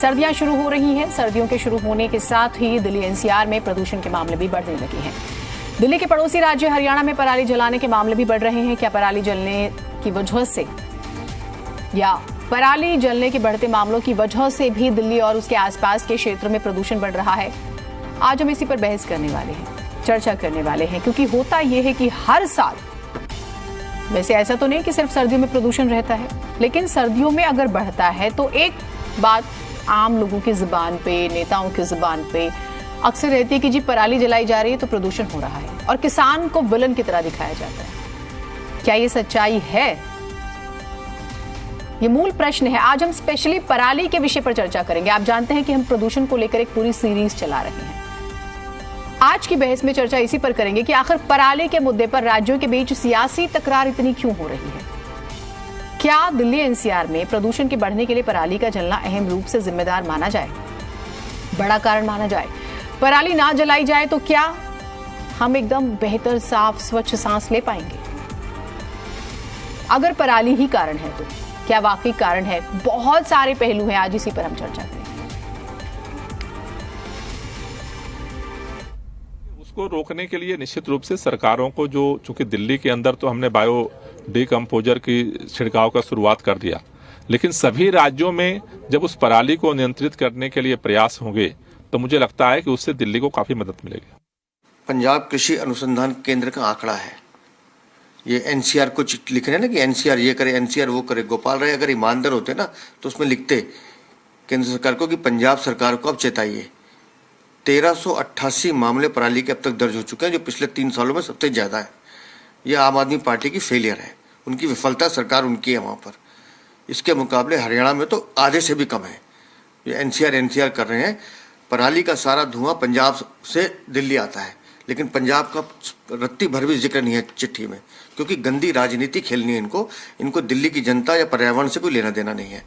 सर्दियां शुरू हो रही हैं। सर्दियों के शुरू होने के साथ ही दिल्ली एनसीआर में प्रदूषण के मामले भी बढ़ने लगे हैं। दिल्ली के पड़ोसी राज्य हरियाणा में पराली जलाने के मामले भी बढ़ रहे हैं। क्या पराली जलने की वजह से या पराली जलने के बढ़ते मामलों की वजह से भी दिल्ली और उसके आसपास के क्षेत्र में प्रदूषण बढ़ रहा है? आज हम इसी पर बहस करने वाले हैं, चर्चा करने वाले हैं, क्योंकि होता यह है कि हर साल, वैसे ऐसा तो नहीं कि सिर्फ सर्दियों में प्रदूषण रहता है, लेकिन सर्दियों में अगर बढ़ता है तो एक बात आम लोगों की जुबान पे, नेताओं की जुबान पे अक्सर रहती है कि जी पराली जलाई जा रही है तो प्रदूषण हो रहा है, और किसान को विलन की तरह दिखाया जाता है। क्या ये सच्चाई है? ये मूल प्रश्न है। आज हम स्पेशली पराली के विषय पर चर्चा करेंगे। आप जानते हैं कि हम प्रदूषण को लेकर एक पूरी सीरीज चला रहे हैं। आज की बहस में चर्चा इसी पर करेंगे कि आखिर पराली के मुद्दे पर राज्यों के बीच सियासी तकरार इतनी क्यों हो रही है। क्या दिल्ली एनसीआर में प्रदूषण के बढ़ने के लिए पराली का जलना अहम रूप से जिम्मेदार माना जाए, बड़ा कारण माना जाए? पराली ना जलाई जाए तो क्या हम एकदम बेहतर, साफ, स्वच्छ सांस ले पाएंगे? अगर पराली ही कारण है तो क्या वाकई कारण है? बहुत सारे पहलू हैं, आज इसी पर हम चर्चा करेंगे। उसको रोकने के लिए निश्चित रूप से सरकारों को, जो चूंकि दिल्ली के अंदर तो हमने बायो डिकम्पोजर की छिड़काव का शुरुआत कर दिया, लेकिन सभी राज्यों में जब उस पराली को नियंत्रित करने के लिए प्रयास होंगे तो मुझे लगता है कि उससे दिल्ली को काफी मदद मिलेगी। पंजाब कृषि अनुसंधान केंद्र का आंकड़ा है, ये एनसीआर कुछ लिख रहे हैं ना कि एनसीआर ये करे, एनसीआर वो करे। गोपाल राय अगर ईमानदार होते ना तो उसमें लिखते केंद्र सरकार को कि पंजाब सरकार को अब चेताइए। 1388 मामले पराली के अब तक दर्ज हो चुके हैं, जो पिछले 3 सालों में सबसे ज्यादा है। ये आम आदमी पार्टी की फेलियर है, उनकी विफलता सरकार उनकी है वहां पर। इसके मुकाबले हरियाणा में तो आधे से भी कम है। ये एनसीआर कर रहे हैं। पराली का सारा धुआं पंजाब से दिल्ली आता है, लेकिन पंजाब का रत्ती भर भी जिक्र नहीं है चिट्ठी में, क्योंकि गंदी राजनीति खेलनी है इनको दिल्ली की जनता या पर्यावरण से कोई लेना देना नहीं है।